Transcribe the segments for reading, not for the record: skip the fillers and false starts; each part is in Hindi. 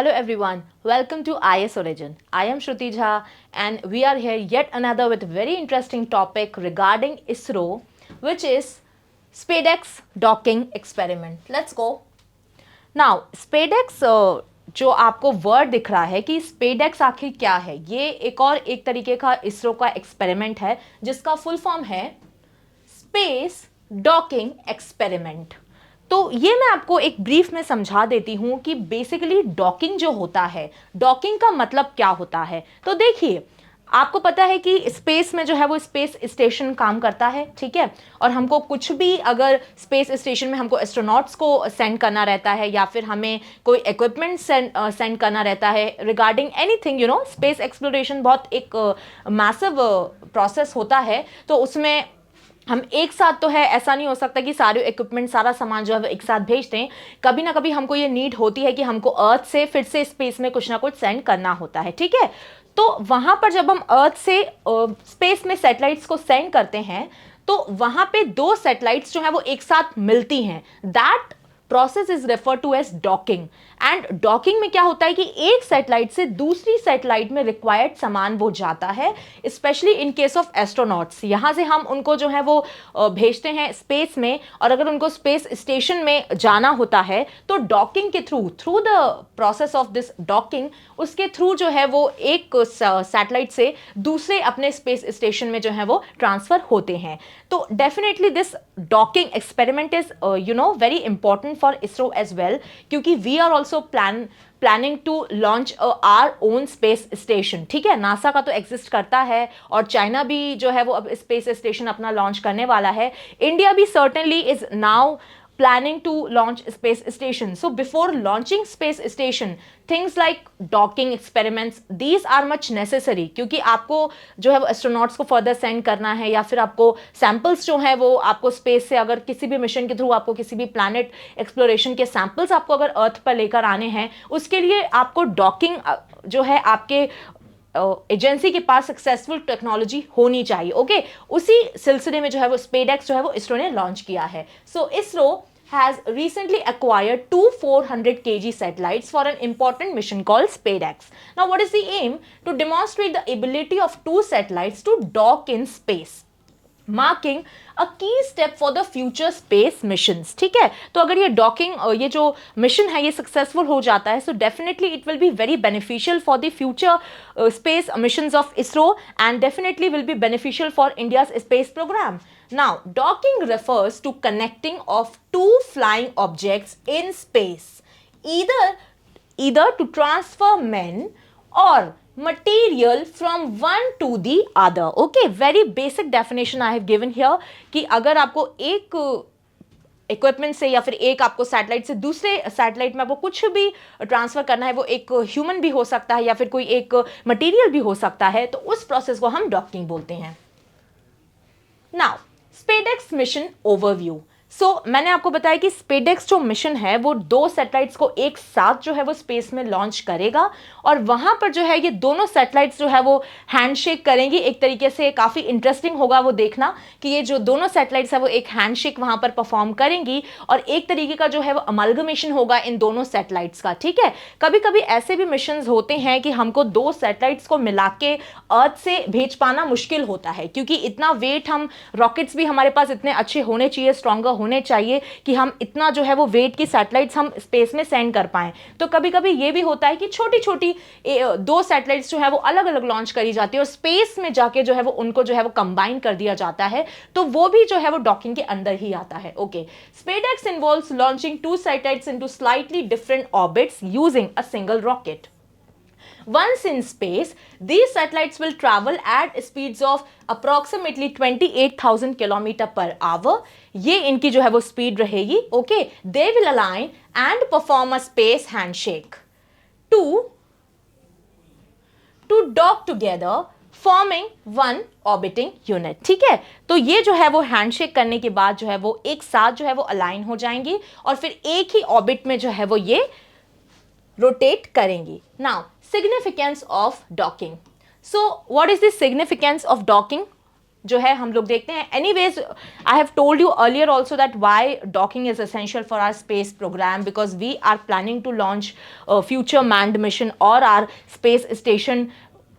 Hello everyone, welcome to IS Origin. I am Shruti Jha and we are here yet another with a very interesting topic regarding ISRO, which is SpaceX docking experiment. Let's go. Now SpaceX जो आपको वर्ड दिख रहा है कि SpaceX आखिर क्या है, ये एक तरीके का इसरो का एक्सपेरिमेंट है जिसका फुल फॉर्म है स्पेस डॉकिंग एक्सपेरिमेंट। तो ये मैं आपको एक ब्रीफ में समझा देती हूं कि बेसिकली डॉकिंग जो होता है, डॉकिंग का मतलब क्या होता है। तो देखिए, आपको पता है कि स्पेस में जो है वो स्पेस स्टेशन काम करता है, ठीक है। और हमको कुछ भी अगर स्पेस स्टेशन में हमको एस्ट्रोनॉट्स को सेंड करना रहता है या फिर हमें कोई इक्विपमेंट सेंड करना रहता है regarding anything, you know, space exploration बहुत एक मैसिव प्रोसेस होता है। तो उसमें हम एक साथ तो है, ऐसा नहीं हो सकता कि सारे इक्विपमेंट सारा सामान जो है वो एक साथ भेज दें। कभी ना कभी हमको ये नीड होती है कि हमको अर्थ से फिर से स्पेस में कुछ ना कुछ सेंड करना होता है, ठीक है। तो वहां पर जब हम अर्थ से स्पेस में सैटेलाइट्स को सेंड करते हैं तो वहां पे दो सैटेलाइट्स जो है वो एक साथ मिलती हैं। That process is refer to as docking. And docking में क्या होता है कि एक सैटेलाइट से दूसरी सैटेलाइट में रिक्वायर्ड सामान वो जाता है, specially in case of astronauts. यहां से हम उनको जो है वो भेजते हैं स्पेस में, और अगर उनको स्पेस स्टेशन में जाना होता है तो डॉकिंग के through the process of this docking, उसके थ्रू जो है वो एक सैटेलाइट से दूसरे अपने स्पेस स्टेशन में जो है वो ट्रांसफर होते हैं। तो definitely this docking experiment is very important for ISRO as well, क्योंकि we are also planning to launch our own space station, ठीक है। नासा का तो एग्जिस्ट करता है और चाइना भी जो है वो अब स्पेस स्टेशन अपना लॉन्च करने वाला है। इंडिया भी certainly is now planning to launch space station. So before launching space station, things like docking experiments, these are much necessary, क्योंकि आपको जो है वो एस्ट्रोनॉट्स को फर्दर सेंड करना है या फिर आपको सैंपल्स जो है वो आपको स्पेस से, अगर किसी भी मिशन के थ्रू आपको किसी भी प्लैनेट एक्सप्लोरेशन के सैंपल्स आपको अगर अर्थ पर लेकर आने हैं, उसके लिए आपको डॉकिंग जो है आपके एजेंसी के पास सक्सेसफुल टेक्नोलॉजी होनी चाहिए, ओके। उसी सिलसिले में जो है वो स्पेसएक्स जो है वो इसरो ने लॉन्च किया है। सो ISRO has recently acquired two 400 kg satellites for an important mission called SpaceX. Now what is the aim? To demonstrate the ability of two satellites to dock in space, marking a key step for the future space missions, ठीक है। तो अगर ये डॉकिंग ये जो मिशन है ये सक्सेसफुल हो जाता है, so definitely it will be very beneficial for the future space missions of ISRO and definitely will be beneficial for India's space programme. Now, docking refers to connecting of two flying objects in space, either to transfer men or material from one to the other. Okay, very basic definition I have given here कि अगर आपको एक इक्विपमेंट से या फिर एक आपको सैटेलाइट से दूसरे सैटेलाइट में आपको कुछ भी ट्रांसफर करना है, वो एक ह्यूमन भी हो सकता है या फिर कोई एक मटेरियल भी हो सकता है, तो उस प्रोसेस को हम डॉकिंग बोलते हैं. Now SpaceX mission overview. मैंने आपको बताया कि SpaceX जो मिशन है वो दो सैटेलाइट्स को एक साथ जो है वो स्पेस में लॉन्च करेगा और वहां पर जो है ये दोनों सैटेलाइट्स जो है वो हैंडशेक करेंगी. एक तरीके से काफी इंटरेस्टिंग होगा वो देखना कि ये जो दोनों सैटेलाइट्स है वो एक हैंडशेक वहां पर परफॉर्म करेंगी और एक तरीके का जो है वो अमलगमेशन होगा इन दोनों सैटेलाइट्स का, ठीक है. कभी कभी ऐसे भी मिशन होते हैं कि हमको दो सैटेलाइट्स को मिला के अर्थ से भेज पाना मुश्किल होता है, क्योंकि इतना वेट, हम रॉकेट्स भी हमारे पास इतने अच्छे होने चाहिए, स्ट्रॉन्गर होने चाहिए कि हम इतना जो है वो वेट की सैटेलाइट्स हम स्पेस में सेंड कर पाएं. तो कभी कभी ये भी होता है कि छोटी छोटी दो सैटेलाइट्स जो है वो अलग अलग लॉन्च करी जाती है और स्पेस में जाके जो है वो उनको जो है वो कंबाइन कर दिया जाता है, तो वो भी जो है वो डॉकिंग के अंदर ही आता है. Okay, SpaceX involves launching two satellites into slightly different orbits using a single rocket. Once in space, these satellites will travel at speeds of approximately 28,000 km per hour. ये इनकी जो है वो स्पीड रहेगी. Okay, they will align and perform a space handshake to dock together, forming one orbiting unit, ठीक है. तो ये जो है वो हैंडशेक करने के बाद जो है वो एक साथ जो है वो अलाइन हो जाएंगी और फिर एक ही ऑर्बिट में जो है वो ये रोटेट करेंगी. Now significance of docking. So what is the significance of docking? जो है हम लोग देखते हैं. Anyways I have told you earlier also that why docking is essential for our space programme, because we are planning to launch future manned mission or our space station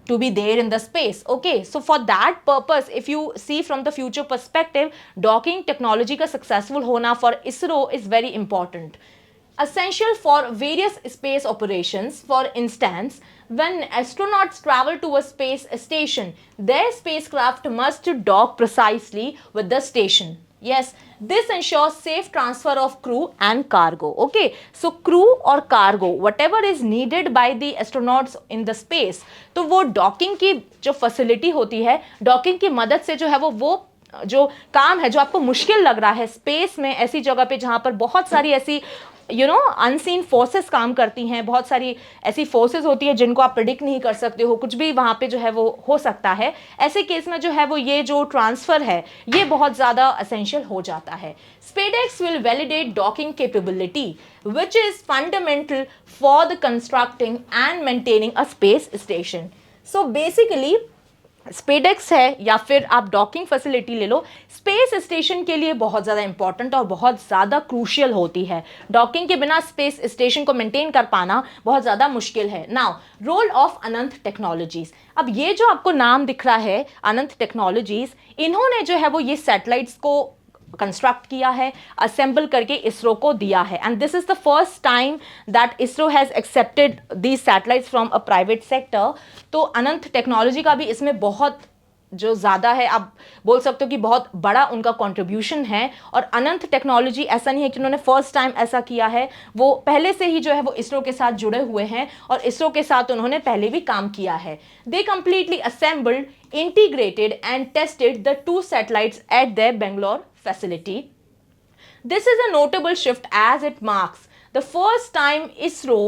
to be there in the space. Okay, so for that purpose, if you see from the future perspective, docking technology का successful होना for ISRO is very important. Essential for various space operations. For instance, when astronauts travel to a space station, their spacecraft must dock precisely with the station. Yes, this ensures safe transfer of crew and cargo. Okay, so crew और cargo whatever is needed by the astronauts in the space, तो वो docking की जो facility होती है, docking की मदद से जो है वो जो काम है जो आपको मुश्किल लग रहा है स्पेस में, ऐसी जगह पे जहाँ पर बहुत सारी ऐसी अनसीन फोर्सेस काम करती हैं, बहुत सारी ऐसी फोर्सेस होती है जिनको आप प्रिडिक्ट नहीं कर सकते हो, कुछ भी वहाँ पे जो है वो हो सकता है. ऐसे केस में जो है वो ये जो ट्रांसफ़र है ये बहुत ज़्यादा असेंशियल हो जाता है. SpaceX will validate docking capability, which is fundamental for the constructing and maintaining a space station. So basically SpaDeX है या फिर आप डॉकिंग फैसिलिटी ले लो, स्पेस स्टेशन के लिए बहुत ज़्यादा इंपॉर्टेंट और बहुत ज़्यादा क्रूशियल होती है. डॉकिंग के बिना स्पेस स्टेशन को मेंटेन कर पाना बहुत ज़्यादा मुश्किल है. Now role of Ananth technologies. अब ये जो आपको नाम दिख रहा है अनंत टेक्नोलॉजीज, इन्होंने जो है वो ये सैटेलाइट्स को कंस्ट्रक्ट किया है, असेंबल करके इसरो को दिया है. And this is the first time that ISRO has accepted these satellites from a private sector. तो अनंत टेक्नोलॉजी का भी इसमें बहुत जो ज़्यादा है, आप बोल सकते हो कि बहुत बड़ा उनका कंट्रीब्यूशन है. और अनंत टेक्नोलॉजी ऐसा नहीं है कि उन्होंने फर्स्ट टाइम ऐसा किया है, वो पहले से ही जो है वो इसरो के साथ जुड़े हुए हैं और इसरो के साथ उन्होंने पहले भी काम किया है. दे completely assembled, integrated and tested the 2 satellites at their Bangalore facility. This is a notable shift as it marks the first time ISRO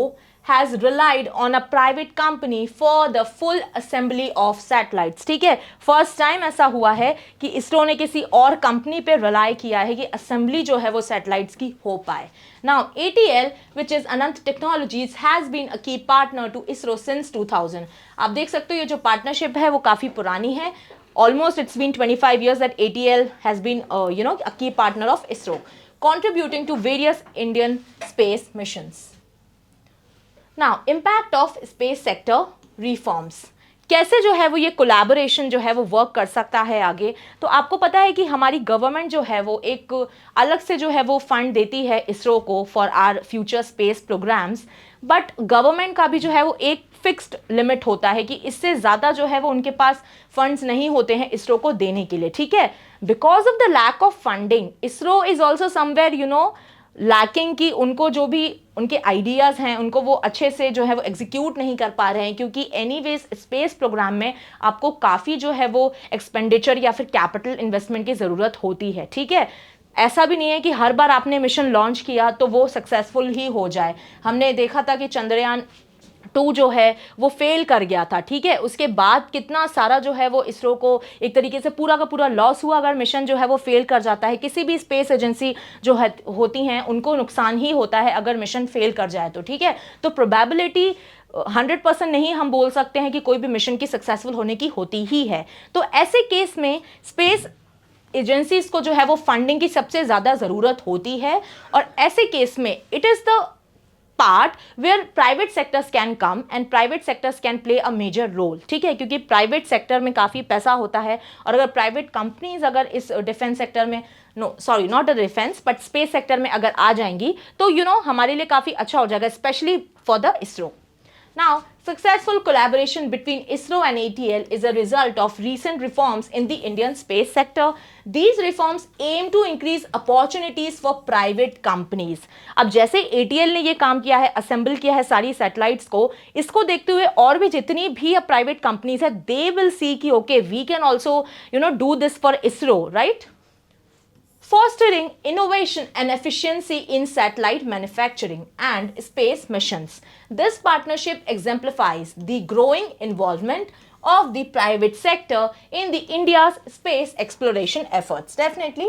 has relied on a private company for the full assembly of satellites. ठीक है, फर्स्ट टाइम ऐसा हुआ है कि इसरो ने किसी और कंपनी पे रिलाई किया है कि असेंबली जो है वो सैटेलाइट्स की हो पाए. Now ATL, which is Anant Technologies, has been a key partner to ISRO since 2000. आप देख सकते हो ये जो पार्टनरशिप है वो काफ़ी पुरानी है. Almost it's been 25 years that ATL has been a key partner of ISRO, contributing to various Indian space missions. Now, impact of space sector reforms. कैसे जो है वो ये कोलैबोरेशन जो है वो वर्क कर सकता है आगे. तो आपको पता है कि हमारी गवर्नमेंट जो है वो एक अलग से जो है वो फंड देती है इसरो को for our future space programmes. But government का भी जो है वो एक फिक्स्ड लिमिट होता है कि इससे ज़्यादा जो है वो उनके पास फंड्स नहीं होते हैं इसरो को देने के लिए. ठीक है, because of the lack of funding ISRO is also somewhere lacking, कि उनको जो भी उनके आइडियाज़ हैं उनको वो अच्छे से जो है वो एग्जीक्यूट नहीं कर पा रहे हैं, क्योंकि एनीवेज स्पेस प्रोग्राम में आपको काफ़ी जो है वो एक्सपेंडिचर या फिर कैपिटल इन्वेस्टमेंट की ज़रूरत होती है. ठीक है, ऐसा भी नहीं है कि हर बार आपने मिशन लॉन्च किया तो वो सक्सेसफुल ही हो जाए. हमने देखा था कि चंद्रयान 2 जो है वो फेल कर गया था. ठीक है, उसके बाद कितना सारा जो है वो इसरो को एक तरीके से पूरा का पूरा लॉस हुआ. अगर मिशन जो है वो फेल कर जाता है, किसी भी स्पेस एजेंसी जो होती हैं उनको नुकसान ही होता है अगर मिशन फेल कर जाए तो. ठीक है, तो प्रोबेबिलिटी 100% नहीं हम बोल सकते हैं कि कोई भी मिशन की सक्सेसफुल होने की होती ही है. तो ऐसे केस में स्पेस एजेंसीज को जो है वो फंडिंग की सबसे ज़्यादा ज़रूरत होती है. और ऐसे केस में it is the part where private sectors can come and private sectors can play a major role. ठीक है, क्योंकि प्राइवेट सेक्टर में काफ़ी पैसा होता है और अगर प्राइवेट कंपनीज अगर इस डिफेंस सेक्टर में not the defence but space sector में अगर आ जाएंगी तो हमारे लिए काफ़ी अच्छा हो जाएगा, specially for the ISRO. Now, successful collaboration between ISRO and ATL is a result of recent reforms in the Indian space sector. These reforms aim to increase opportunities for private companies. अब जैसे ATL ने ये काम किया है, असेंबल किया है सारी सैटेलाइट्स को, इसको देखते हुए और भी जितनी भी अब प्राइवेट कंपनीज है, they will see कि okay, we can also do this for ISRO, right? Fostering innovation and efficiency in satellite manufacturing and space missions. This partnership exemplifies the growing involvement of the private sector in the India's space exploration efforts. Definitely.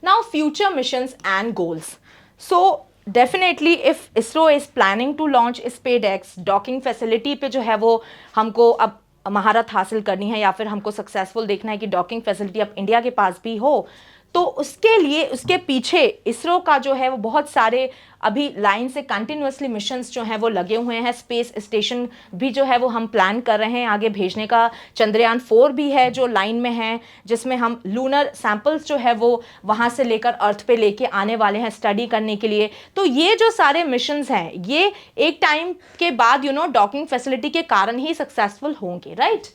Now, future missions and goals. So, definitely if ISRO is planning to launch SpaceX docking facility पे जो है वो हमको अब महारत हासिल करनी है या फिर हमको सक्सेसफुल देखना है कि डॉकिंग फैसिलिटी अब इंडिया के पास भी हो, तो उसके लिए उसके पीछे इसरो का जो है वो बहुत सारे अभी लाइन से कंटिन्यूसली मिशंस जो हैं वो लगे हुए हैं। स्पेस स्टेशन भी जो है वो हम प्लान कर रहे हैं आगे भेजने का। चंद्रयान 4 भी है जो लाइन में है, जिसमें हम लूनर सैंपल्स जो है वो वहाँ से लेकर अर्थ पे लेके आने वाले हैं स्टडी करने के लिए। तो ये जो सारे मिशंस हैं ये एक टाइम के बाद डॉकिंग फैसिलिटी के कारण ही सक्सेसफुल होंगे, right?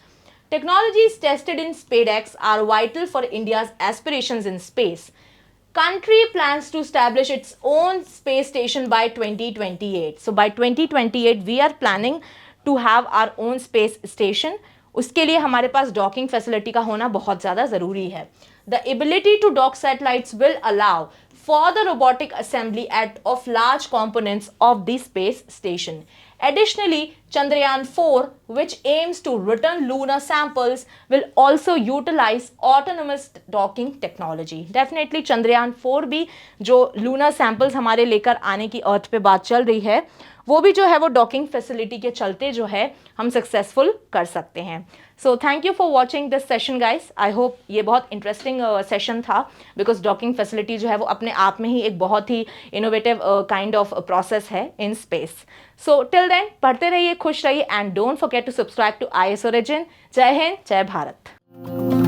Technologies tested in SpaceX are vital for India's aspirations in space. Country plans to establish its own space station by 2028. So by 2028 we are planning to have our own space station. उसके लिए हमारे पास डॉकिंग फैसिलिटी का होना बहुत ज़्यादा ज़रूरी है. The ability to dock satellites will allow for the robotic assembly of large components of the space station. Additionally, Chandrayaan 4, which aims to return lunar samples, will also utilize autonomous docking technology. Definitely Chandrayaan 4 भी जो lunar samples हमारे लेकर आने की अर्थ पे बात चल रही है, वो भी जो है वो डॉकिंग फैसिलिटी के चलते जो है हम सक्सेसफुल कर सकते हैं. So thank you for watching this session guys. I hope ये बहुत इंटरेस्टिंग सेशन था, बिकॉज डॉकिंग फैसिलिटी जो है वो अपने आप में ही एक बहुत ही इनोवेटिव काइंड ऑफ प्रोसेस है in space. So till then पढ़ते रहिए, खुश रहिए, and don't forget to subscribe to IAS Origin. जय हिंद, जय भारत.